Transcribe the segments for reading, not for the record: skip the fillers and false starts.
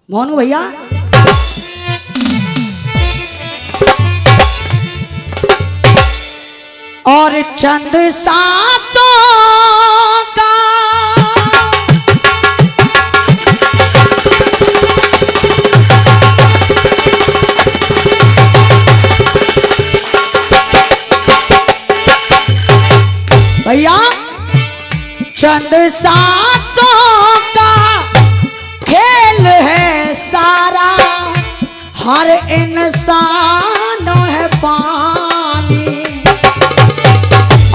मोनू भैया और चंद सांसों का भैया चंद सांसों का खेल है सारा, हर इंसान है पानी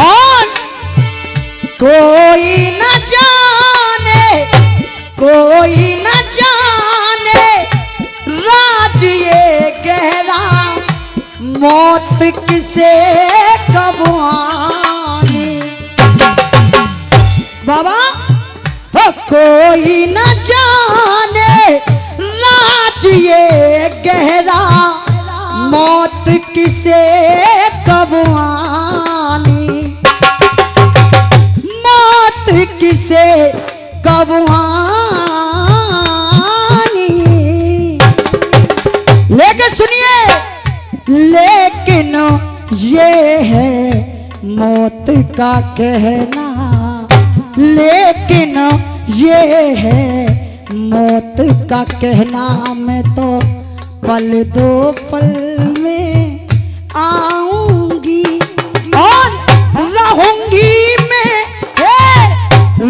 और कोई न जाने, कोई न जाने राज ये गहरा, मौत किसे कब आनी। बाबा हो कोई न जाने राज ये गहरा, मौत किसे कब आनी, मौत किसे कब आनी। लेकिन सुनिए, लेकिन ये है मौत का कहना, लेकिन ये है मौत का कहना, मैं तो पल दो पल में आऊंगी और रहूंगी मैं,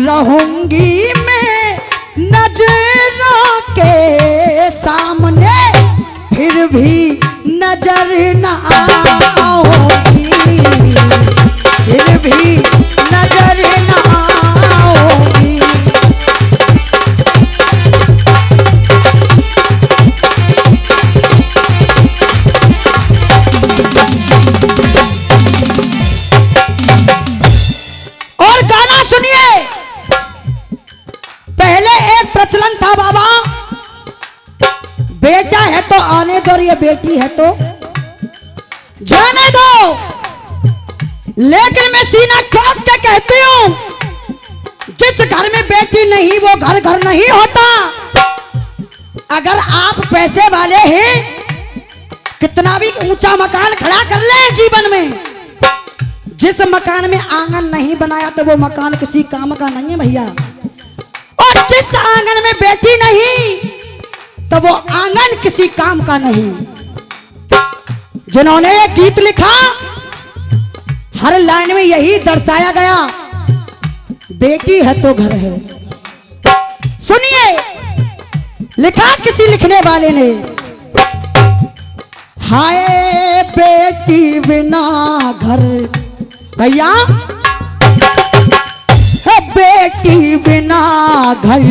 रहूंगी मैं नजरों के सामने, फिर भी नजर न आओगी, फिर भी नजर न आओगी। और गाना सुनिए, पहले एक प्रचलन था बाबा, बेटा है तो आने दो और ये बेटी है तो जाने दो। लेकिन मैं सीना ठोक के कहती हूं, जिस घर में बेटी नहीं वो घर घर नहीं होता। अगर आप पैसे वाले हैं, कितना भी ऊंचा मकान खड़ा कर ले जीवन में, जिस मकान में आंगन नहीं बनाया तो वो मकान किसी काम का नहीं है भैया। और जिस आंगन में बेटी नहीं तो वो आंगन किसी काम का नहीं। जिन्होंने ये गीत लिखा, हर लाइन में यही दर्शाया गया, बेटी है तो घर है। सुनिए, लिखा किसी लिखने वाले ने, हाय बेटी बिना घर, भैया बेटी बिना घर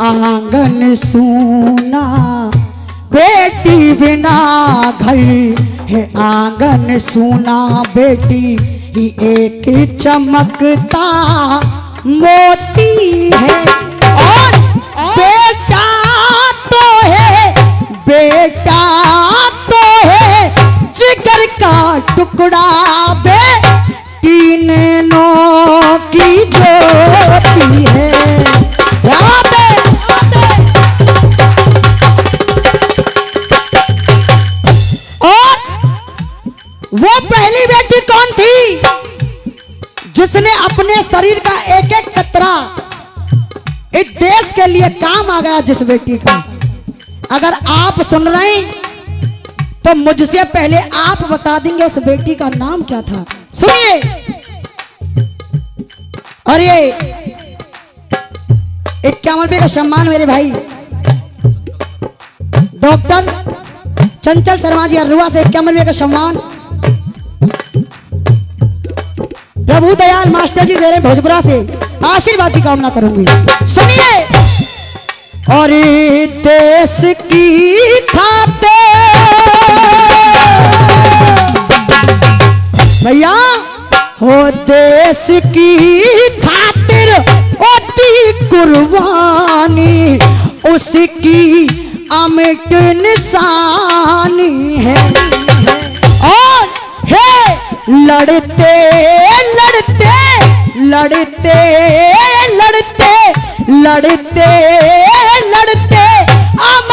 आंगन सूना, बेटी बिना घर है आंगन सूना, बेटी ही एक चमकता मोती है और बेटा तो है, बेटा तो है जिगर का टुकड़ा, बेटी नैनों की ज्योति है। और वो पहली बेटी कौन थी जिसने अपने शरीर का एक एक कतरा इस देश के लिए काम आ गया, जिस बेटी का। अगर आप सुन रहे हैं तो मुझसे पहले आप बता देंगे उस बेटी का नाम क्या था। सुनिए, और ये 51 रुपये का सम्मान मेरे भाई डॉक्टर चंचल शर्मा जी अरुआ से 51 रुपये का सम्मान प्रभु दयाल मास्टर जी दे रहे भोजपुरा से, आशीर्वाद की कामना करूंगी। सुनिए, और देश की खातिर भैया हो, देश की खातिर होती कुर्बानी, उसकी अमिट निशानी है। और है लड़ते लड़ते लड़ते लड़ते लड़ते लड़ते अब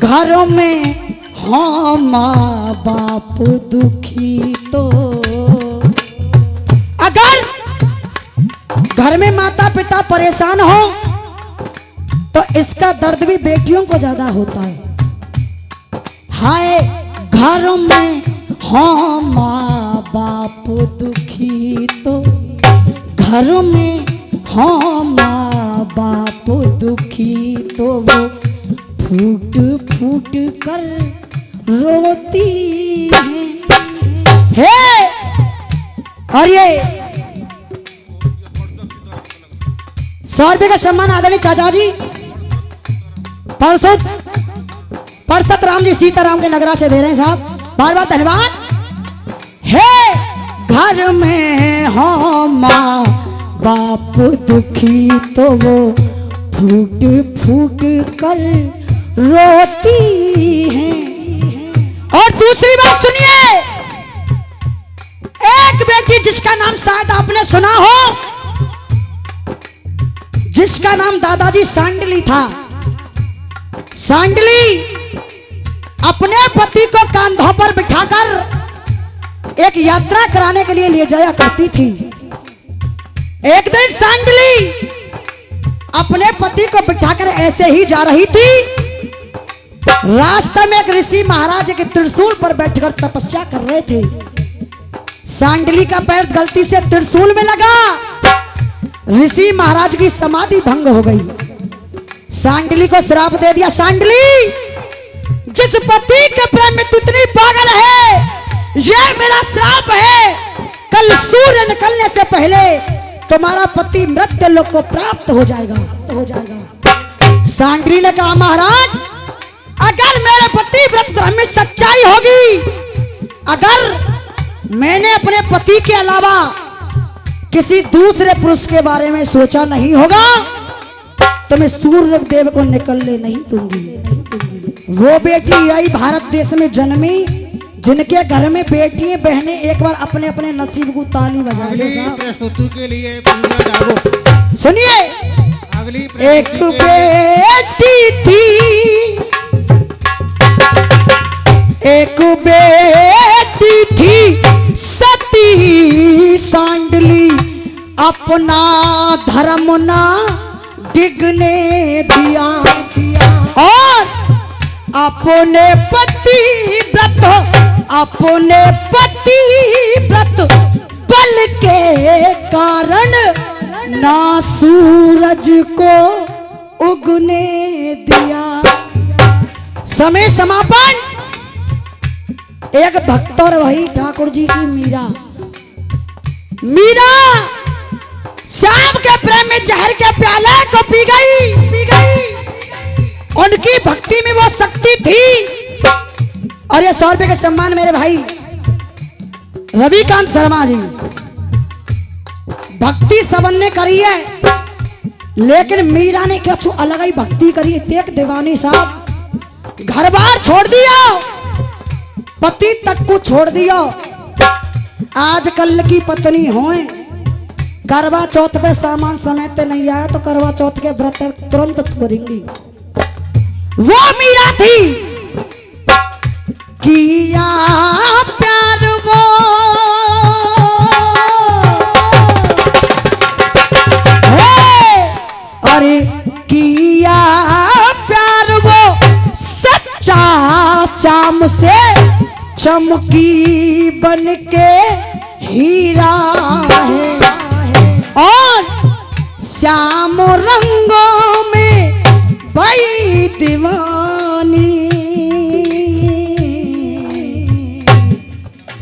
घरों में हाँ माँ बाप दुखी तो अगर घर में माता पिता परेशान हो तो इसका दर्द भी बेटियों को ज्यादा होता है। हाय घरों में हाँ माँ बाप दुखी तो घरों में हाँ माँ बाप दुखी तो वो फूट फूट कर रोती है। और ये 100 रुपये का सम्मान आदरणीय चाचा जी परसत राम जी सीताराम के नगरा से दे रहे हैं साहब, बार बार धन्यवाद है। घर में हो माँ बाप दुखी तो वो फूट फूट कर रोती है। और दूसरी बात सुनिए, एक बेटी जिसका नाम शायद आपने सुना हो, जिसका नाम दादाजी सांडली था। सांडली अपने पति को कंधों पर बिठाकर एक यात्रा कराने के लिए ले जाया करती थी। एक दिन सांडली अपने पति को बिठाकर ऐसे ही जा रही थी, रास्ते में एक ऋषि महाराज के त्रिशूल पर बैठकर तपस्या कर रहे थे। सांडली का पैर गलती से त्रिशूल में लगा, ऋषि महाराज की समाधि भंग हो गई। सांडली को श्राप दे दिया, सांडली जिस पति के प्रेम में तू इतनी पागल है, यह मेरा श्राप है। कल सूर्य निकलने से पहले तुम्हारा पति मृत्यु लोक को प्राप्त हो जाएगा। सांडली ने कहा महाराज, अगर मेरे पति व्रत ग्रहण में सच्चाई होगी, अगर मैंने अपने पति के अलावा किसी दूसरे पुरुष के बारे में सोचा नहीं होगा तो मैं सूर्य देव को निकलने नहीं दूंगी। वो बेटी आई भारत देश में जन्मी, जिनके घर में बेटी बहनें एक बार अपने अपने नसीब को ताली बजा लो। प्रस्तुति के लिए सुनिए, एक बेटी थी, एक बेटी थी सती सांडली, अपना धर्म ना डिगने दिया और अपने पति व्रत बल के कारण ना सूरज को उगने दिया। समय समापन। एक भक्त और वही ठाकुर जी की मीरा श्याम के प्रेम में जहर के प्याले को पी गई। उनकी भक्ति में वो शक्ति थी। और ये 100 रुपये के सम्मान मेरे भाई रविकांत शर्मा जी, भक्ति सबन ने करी है, लेकिन मीरा ने कुछ अलग ही भक्ति करी है। देख दीवानी साहब, घर बार छोड़ दिया, पति तक को छोड़ दिया। आज कल की पत्नी होए, करवा चौथ पे सामान समेटते नहीं आया तो करवा चौथ के व्रत तुरंत तोड़ेंगी। वो मीरा थी, किया प्यार वो अरे किया प्यार वो सच्चा श्याम से, चमकी बन के हीरा है और श्याम रंगों में भाई दीवानी।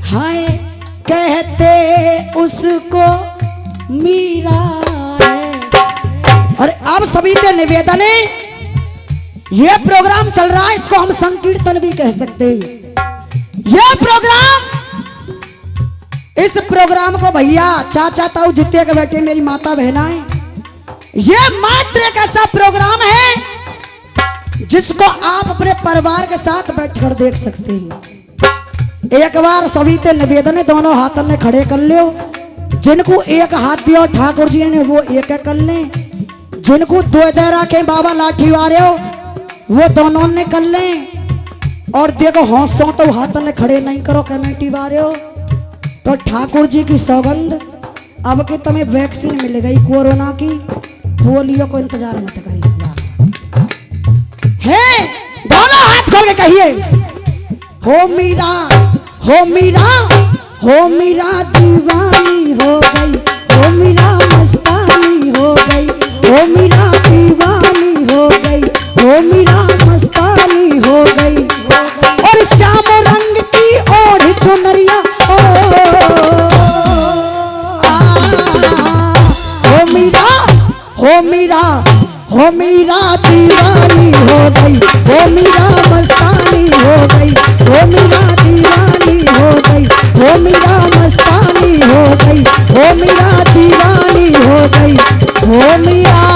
हाय कहते उसको मीरा है। और अब सभी के निवेदन है, यह प्रोग्राम चल रहा है, इसको हम संकीर्तन भी कह सकते हैं। यह प्रोग्राम, इस प्रोग्राम को भैया चाचा ताऊ जितने के बैठे मेरी माता बहना है, यह मात्र एक ऐसा प्रोग्राम है जिसको आप अपने परिवार के साथ बैठकर देख सकते हैं। एक बार सभी ते निवेदन है, दोनों हाथों में खड़े कर लो। जिनको एक हाथ दिया ठाकुर जी ने वो एक कर लें, जिनको दो दे रखे बाबा लाठी वाले हो वो दोनों ने कर लें। और देखो हौसों तो हाथ ने खड़े नहीं करो कमेटी वाले हो। तो ठाकुर जी की सौगंध अब के तुम्हें वैक्सीन मिल गई कोरोना की, पोलियो को इंतजार मत करिए। है दोनों हाथ खोल के कहिए, हो मीरा हो मीरा हो मीरा दीवानी हो गई, हो मीरा मस्तानी हो गई, हो मीरा दीवानी हो गई, हो मीरा मस्तानी हो गई। और श्याम रंग की ओढ़ चुनरिया हो मीरा हो मीरा दीवानी हो गई, हो मीरा मस्तानी हो गई, हो मीरा दीवानी हो गई, हो मीरा मस्तानी हो गई, हो मीरा दीवानी हो गई, हो मीरा